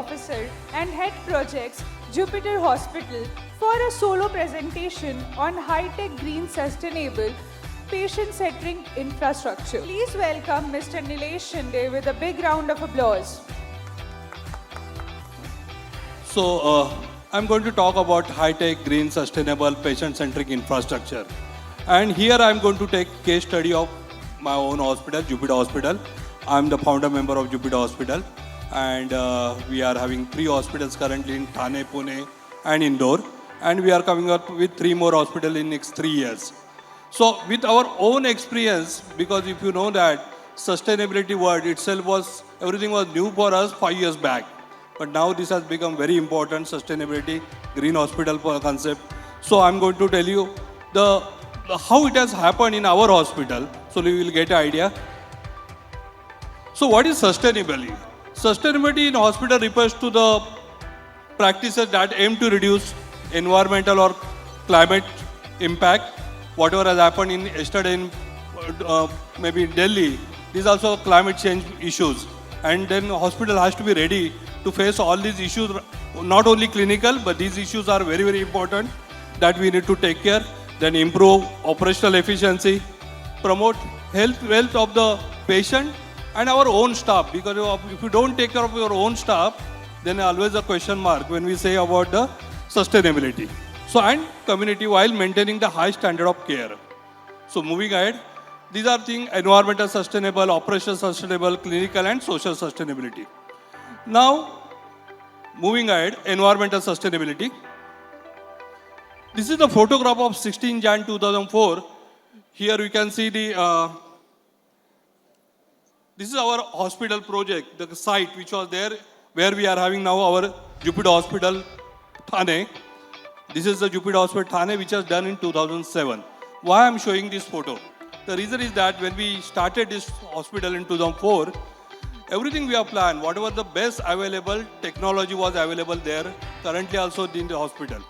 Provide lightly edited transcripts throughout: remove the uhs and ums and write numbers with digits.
Officer and Head Projects, Jupiter Hospital, for a solo presentation on high-tech green sustainable patient-centric infrastructure. Please welcome Mr. Neelesh Shinde with a big round of applause. So, I'm going to talk about high-tech, green, sustainable, patient-centric infrastructure. And here I'm going to take case study of my own hospital, Jupiter Hospital. I'm the founder member of Jupiter Hospital. And we are having 3 hospitals currently in Thane, Pune, and Indore. And we are coming up with 3 more hospitals in next 3 years. So with our own experience, because if you know that sustainability word itself was, everything was new for us 5 years back. But now this has become very important, sustainability, green hospital concept. So I'm going to tell you how it has happened in our hospital, so you will get an idea. So what is sustainability? Sustainability in hospital refers to the practices that aim to reduce environmental or climate impact. Whatever has happened in yesterday in maybe in Delhi, these are also climate change issues. And then hospital has to be ready to face all these issues, not only clinical, but these issues are very, very important that we need to take care. Then improve operational efficiency, promote wealth of the patient and our own staff. Because if you don't take care of your own staff, then always a question mark when we say about the sustainability. So, and community while maintaining the high standard of care. So moving ahead, these are things: environmental sustainable, operational sustainable, clinical and social sustainability. Now, moving ahead, environmental sustainability. This is the photograph of 16 Jan 2004. Here we can see this is our hospital project, the site which was there, where we are having now our Jupiter Hospital, Thane. This is the Jupiter Hospital, Thane, which was done in 2007. Why I am showing this photo? The reason is that when we started this hospital in 2004, everything we have planned, whatever the best available technology was available there, currently also in the hospital.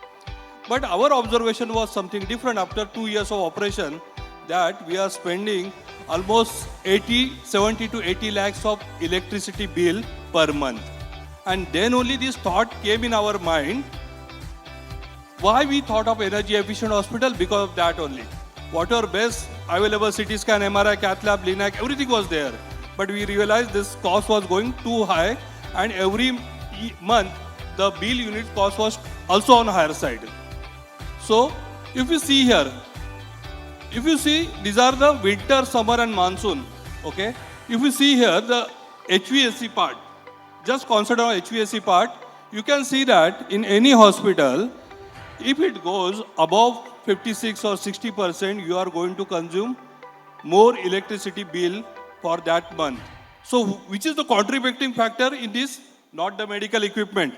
But our observation was something different after 2 years of operation, that we are spending almost 70 to 80 lakhs of electricity bill per month. And then only this thought came in our mind. Why we thought of energy efficient hospital? Because of that only. Whatever best available CT scan, MRI, cath lab, LINAC, everything was there. But we realized this cost was going too high, and every month the bill unit cost was also on higher side. So if you see here, these are the winter, summer and monsoon. Okay. If you see here the HVAC part, just consider HVAC part, you can see that in any hospital, if it goes above 56 or 60%, you are going to consume more electricity bill for that month. So which is the contributing factor in this? Not the medical equipment.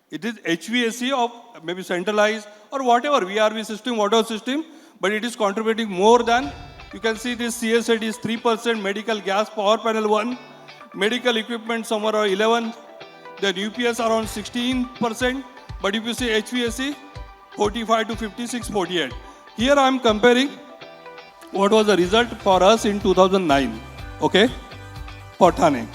It is HVAC of maybe centralized or whatever, VRV system, whatever system, but it is contributing more than, you can see this CSAT is 3%, medical gas power panel 1, medical equipment somewhere around 11, then UPS around 16%, but if you see HVAC, 45 to 56, 48. Here I am comparing what was the result for us in 2009, okay, for Thane.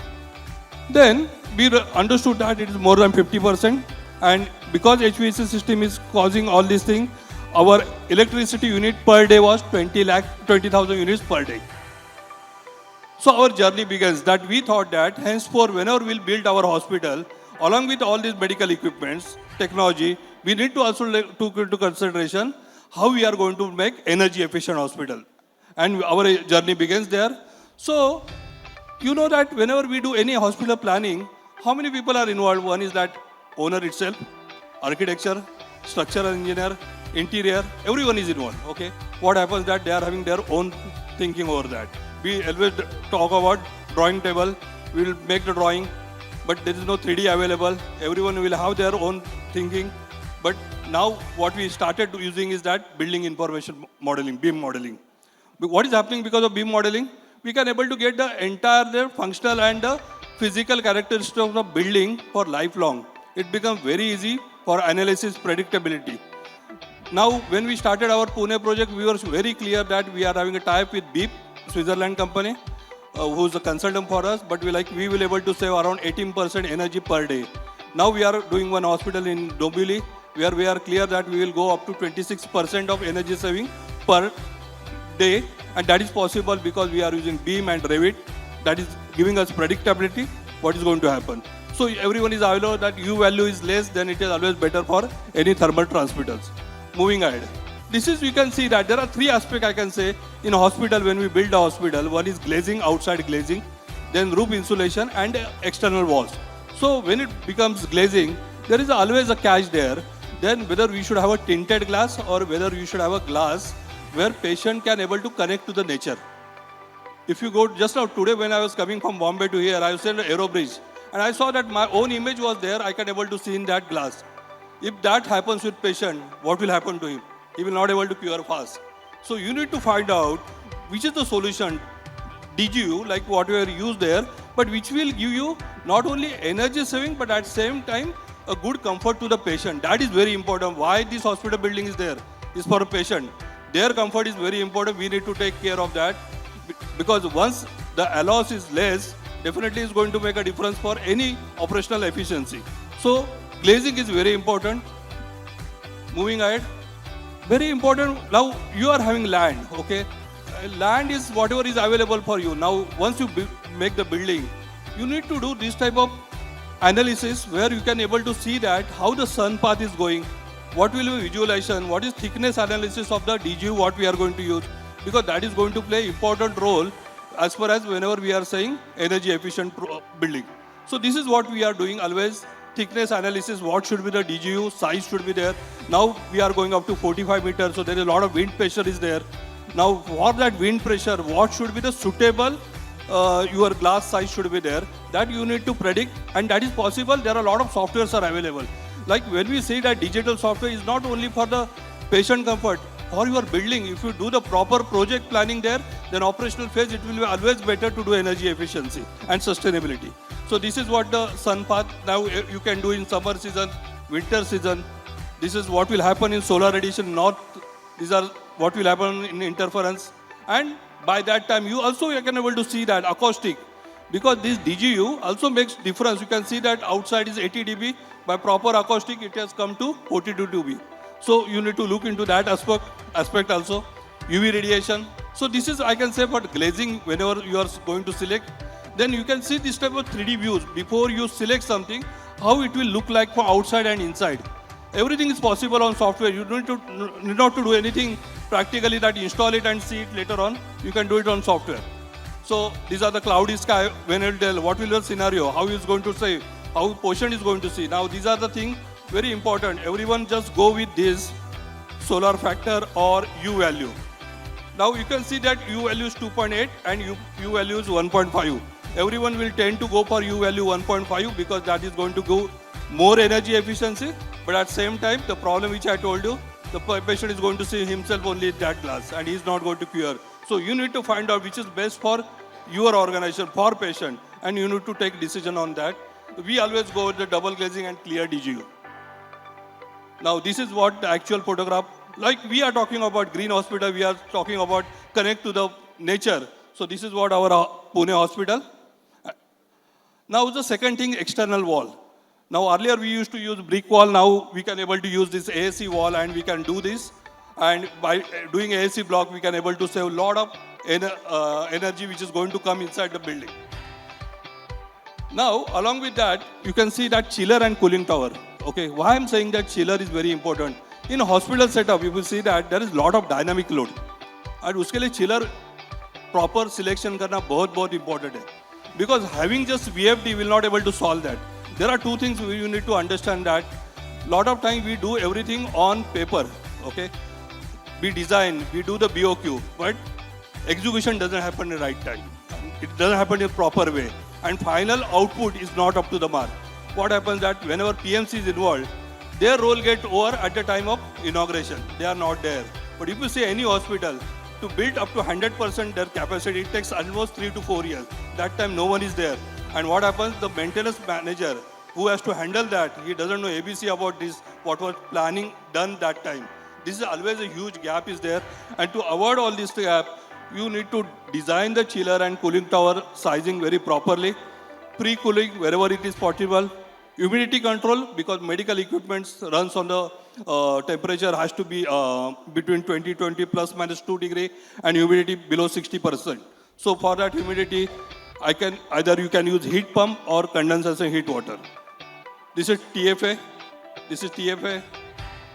Then we understood that it is more than 50%, and because HVAC system is causing all these things, our electricity unit per day was 20,000 units per day. So our journey begins that we thought that henceforth whenever we'll build our hospital, along with all these medical equipments, technology, we need to also take into consideration how we are going to make energy efficient hospital. And our journey begins there. So, you know that whenever we do any hospital planning, how many people are involved? One is that owner itself, architecture, structural engineer, interior, everyone is involved, okay? What happens that they are having their own thinking over that. We always talk about drawing table, we will make the drawing, but there is no 3D available. Everyone will have their own thinking. But now what we started using is that building information modeling, BIM modeling. But what is happening because of BIM modeling? We can able to get the entire functional and the physical characteristics of the building for lifelong. It becomes very easy for analysis predictability. Now, when we started our Pune project, we were very clear that we are having a tie-up with BIP, Switzerland company, who is a consultant for us, but we will able to save around 18% energy per day. Now we are doing one hospital in Dombivli, where we are clear that we will go up to 26% of energy saving per day, and that is possible because we are using BEAM and Revit. That is giving us predictability what is going to happen. So everyone is aware that U value is less, then it is always better for any thermal transmitters. Moving ahead. This is, you can see that there are three aspects I can say in a hospital when we build a hospital. One is glazing, outside glazing, then roof insulation and external walls. So when it becomes glazing, there is always a catch there. Then whether we should have a tinted glass or whether we should have a glass where patient can able to connect to the nature. If you go just now today when I was coming from Bombay to here, I was in the Aero Bridge and I saw that my own image was there. I can able to see in that glass. If that happens with patient, what will happen to him? He will not able to cure fast. So you need to find out which is the solution, DGU, like what we are used there, but which will give you not only energy saving, but at same time, a good comfort to the patient. That is very important. Why this hospital building is there is for a patient. Their comfort is very important. We need to take care of that because once the loss is less, definitely is going to make a difference for any operational efficiency. So glazing is very important. Moving ahead. Very important. Now you are having land, okay? Land is whatever is available for you. Now once you make the building, you need to do this type of analysis where you can able to see that how the sun path is going, what will be visualization, what is thickness analysis of the DGU, what we are going to use, because that is going to play important role as far as whenever we are saying energy efficient building. So this is what we are doing always. Thickness analysis, what should be the DGU, size should be there. Now we are going up to 45 meters, so there is a lot of wind pressure is there. Now for that wind pressure, what should be the suitable your glass size should be there. That you need to predict, and that is possible. There are a lot of softwares are available. Like when we say that digital software is not only for the patient comfort, for your building, if you do the proper project planning there, then operational phase, it will be always better to do energy efficiency and sustainability. So this is what the sun path now you can do in summer season, winter season. This is what will happen in solar radiation north. These are what will happen in interference. And by that time, you can able to see that acoustic, because this DGU also makes difference. You can see that outside is 80 dB. By proper acoustic, it has come to 42 dB. So you need to look into that aspect also. UV radiation. So this is, I can say, for glazing, whenever you are going to select, then you can see this type of 3D views before you select something, how it will look like from outside and inside. Everything is possible on software. You need not to do anything practically, that install it and see it later on. You can do it on software. So these are the cloudy sky. When it will tell what will be the scenario, how is going to say, how patient is going to see. Now these are the things very important. Everyone just go with this solar factor or U value. Now you can see that U value is 2.8 and U value is 1.5. Everyone will tend to go for U value 1.5 because that is going to go more energy efficiency. But at the same time, the problem which I told you, the patient is going to see himself only in that glass and he is not going to cure. So you need to find out which is best for your organization, for patient, and you need to take decision on that. We always go with the double glazing and clear DGU. Now this is what the actual photograph, like we are talking about green hospital, we are talking about connect to the nature. So this is what our Pune hospital. Now the second thing, external wall. Now earlier we used to use brick wall, now we can able to use this AAC wall and we can do this. And by doing AAC block, we can able to save a lot of energy which is going to come inside the building. Now, along with that, you can see that chiller and cooling tower. Okay, why I'm saying that chiller is very important. In a hospital setup, you will see that there is a lot of dynamic load. And uske liye chiller proper selection karna बहुत important hai. Because having just VFD will not able to solve that. There are two things you need to understand that. Lot of time we do everything on paper. Okay, we design, we do the BOQ, but execution doesn't happen in the right time. It doesn't happen in a proper way. And final output is not up to the mark. What happens that whenever PMC is involved, their role gets over at the time of inauguration. They are not there. But if you say any hospital, to build up to 100% their capacity, it takes almost 3 to 4 years. That time no one is there. And what happens, the maintenance manager who has to handle that, he doesn't know ABC about this, what was planning done that time. This is always a huge gap is there. And to avoid all this gap, you need to design the chiller and cooling tower sizing very properly. Pre-cooling wherever it is possible. Humidity control, because medical equipment runs on the temperature has to be between 20 plus minus 2 degree and humidity below 60%. So for that humidity, either you can use heat pump or condensation heat water. This is TFA. This is TFA.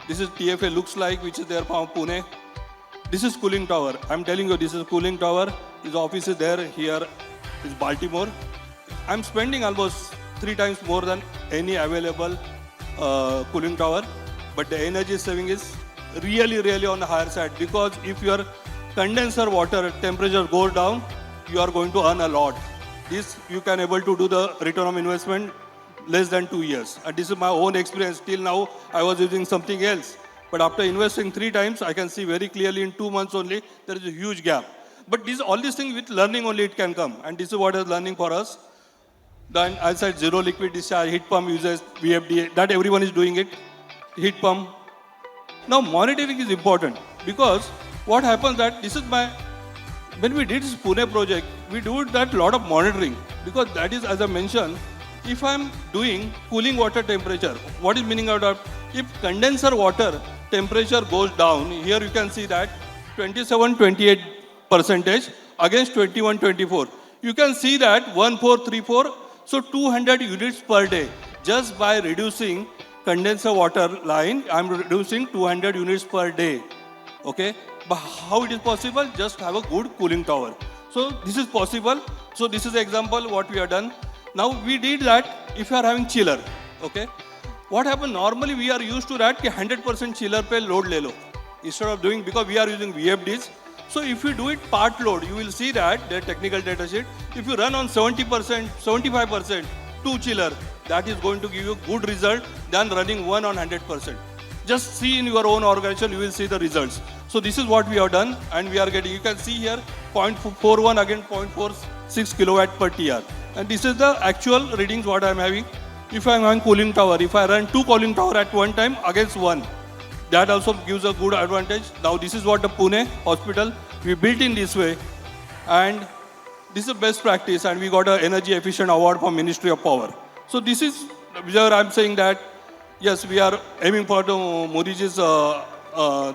This is TFA looks like, which is there from Pune. This is cooling tower. I'm telling you, this is cooling tower. His office is there. Here is Baltimore. I'm spending almost 3 times more than any available cooling tower. But the energy saving is really on the higher side, because if your condenser water temperature goes down, you are going to earn a lot. This you can able to do the return on investment less than 2 years. And this is my own experience. Till now, I was using something else. But after investing 3 times, I can see very clearly in 2 months only, there is a huge gap. But all these things with learning only it can come. And this is what is learning for us. Then I said zero liquid discharge, heat pump uses VFD, that everyone is doing it. Heat pump. Now monitoring is important, because what happens that when we did this Pune project, we do that lot of monitoring, because that is, as I mentioned, if I'm doing cooling water temperature, what is meaning of that? If condenser water temperature goes down, here you can see that 27-28% against 21-24. You can see that 1434, so 200 units per day. Just by reducing condenser water line, I'm reducing 200 units per day. Okay? But how it is possible? Just have a good cooling tower. So this is possible. So this is the example what we have done. Now we did that if you are having chiller. Okay? What happens normally, we are used to that 100% chiller pe load le lo. Instead of doing, because we are using VFDs. So if you do it part load, you will see that the technical data sheet, if you run on 70%, 75%, 2 chiller, that is going to give you good result than running 1 on 100%. Just see in your own organization, you will see the results. So this is what we have done, and we are getting, you can see here, 0.41 again 0.46 kilowatt per TR. And this is the actual readings what I am having. If I am having cooling tower, if I run 2 cooling tower at one time against 1, that also gives a good advantage. Now this is what the Pune hospital, we built in this way. And this is best practice, and we got an energy efficient award from Ministry of Power. So this is where I'm saying that, yes, we are aiming for the Modiji's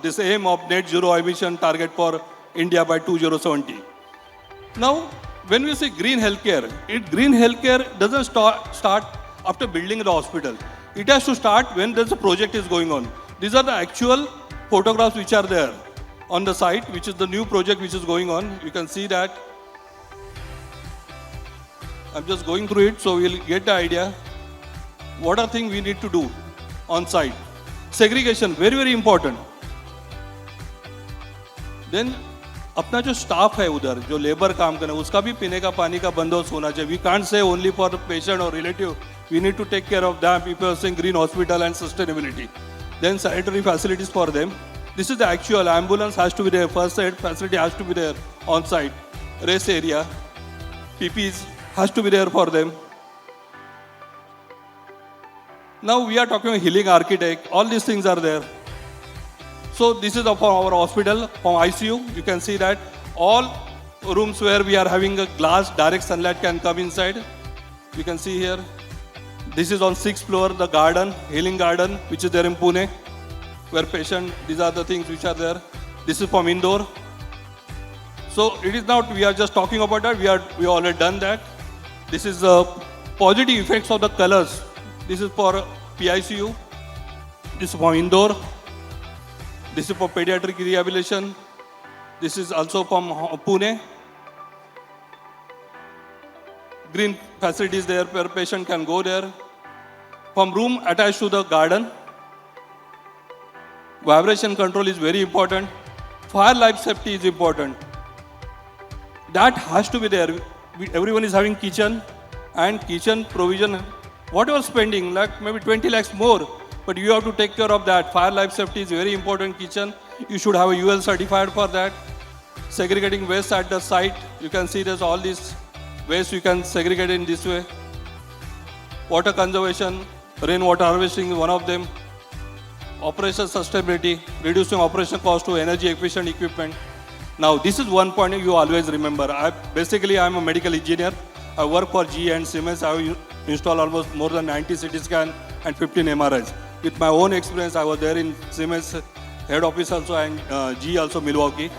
this aim of net zero emission target for India by 2070. Now, when we say green healthcare, green healthcare doesn't start after building the hospital. It has to start when there's a project is going on. These are the actual photographs which are there on the site, which is the new project which is going on. You can see that. I'm just going through it, so we'll get the idea. What are things we need to do on site? Segregation, very important. Then, अपना जो staff है उधर, जो labor काम करना, उसका भी पीने का पानी का बंदोबस्त होना चाहिए. We can't say only for the patient or relative. We need to take care of them. People are saying green hospital and sustainability. Then sanitary facilities for them. This is the actual ambulance has to be there. First aid facility has to be there on site. Rest area, PPs has to be there for them. Now we are talking about healing architect. All these things are there. So this is for our hospital, from ICU. You can see that all rooms where we are having a glass, direct sunlight can come inside. You can see here. This is on 6th floor, the garden, healing garden, which is there in Pune, where patient, these are the things which are there. This is from Indore. So it is not, we are just talking about that, we already done that. This is the positive effects of the colors. This is for PICU. This is from Indore. This is for pediatric rehabilitation. This is also from Pune. Green facilities there where patient can go there. From room attached to the garden. Vibration control is very important. Fire life safety is important. That has to be there. Everyone is having kitchen and kitchen provision. Whatever spending, like maybe 20 lakhs more, but you have to take care of that. Fire life safety is very important. Kitchen, you should have a UL certified for that. Segregating waste at the site. You can see there's all these waste you can segregate in this way. Water conservation, rainwater harvesting is one of them. Operation sustainability, reducing operation cost to energy efficient equipment. Now this is one point you always remember. I'm a medical engineer. I work for GE and Siemens. I have install almost more than 90 CT scan and 15 MRIs. With my own experience, I was there in Siemens head office also and G also Milwaukee.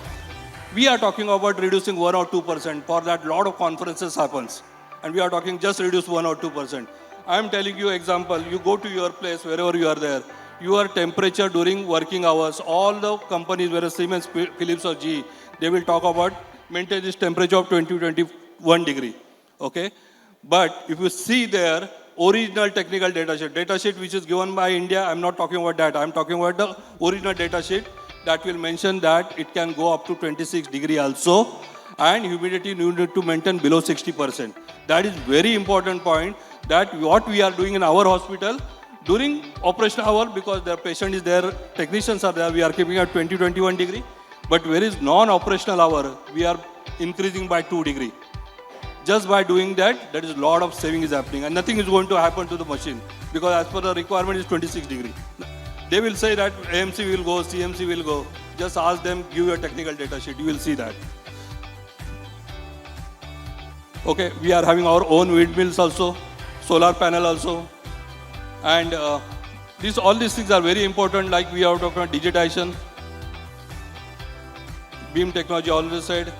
We are talking about reducing 1 or 2%. For that, lot of conferences happens. And we are talking just reduce 1 or 2%. I am telling you example, you go to your place, wherever you are there, your temperature during working hours, all the companies, whether Siemens, Philips or GE, they will talk about maintain this temperature of 20 to 21 degree, okay? But if you see there, original technical data sheet which is given by India, I'm not talking about that, I'm talking about the original data sheet that will mention that it can go up to 26 degree also, and humidity you need to maintain below 60%. That is very important point, that what we are doing in our hospital, during operational hour, because the patient is there, technicians are there, we are keeping at 20-21 degree. But where is non-operational hour, we are increasing by 2 degree. Just by doing that, there is a lot of saving is happening, and nothing is going to happen to the machine, because as per the requirement is 26 degree. They will say that AMC will go, CMC will go. Just ask them, give your technical data sheet, you will see that. Okay, we are having our own windmills also, solar panel also. And all these things are very important, like we are talking about digitization, beam technology already said.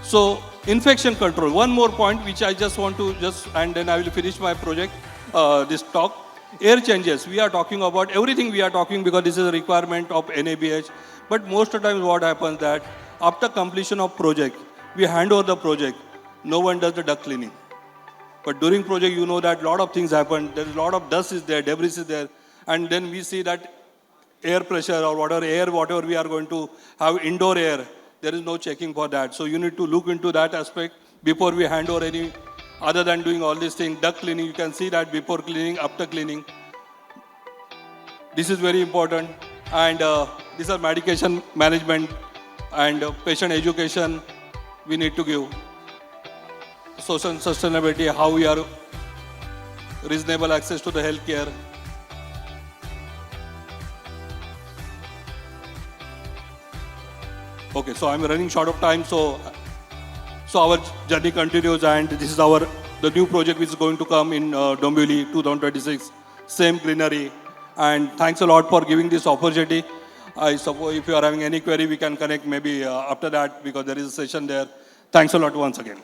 So infection control, one more point which I just want to and then I will finish my project, this talk. Air changes, we are talking about everything we are talking because this is a requirement of NABH. But most of the times what happens that after completion of project, we hand over the project, no one does the duct cleaning. But during project, you know that a lot of things happen. There is a lot of dust is there, debris is there. And then we see that air pressure or whatever we are going to have indoor air, there is no checking for that. So you need to look into that aspect before we hand over any, other than doing all these things. Duct cleaning, you can see that before cleaning, after cleaning. This is very important. And these are medication management and patient education we need to give. Social sustainability, how we are reasonable access to the healthcare. Okay, so I'm running short of time, so our journey continues, and this is the new project which is going to come in Dombivli 2026, same greenery. And thanks a lot for giving this opportunity. I suppose if you are having any query, we can connect maybe after that, because there is a session there. Thanks a lot once again.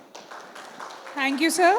Thank you, sir.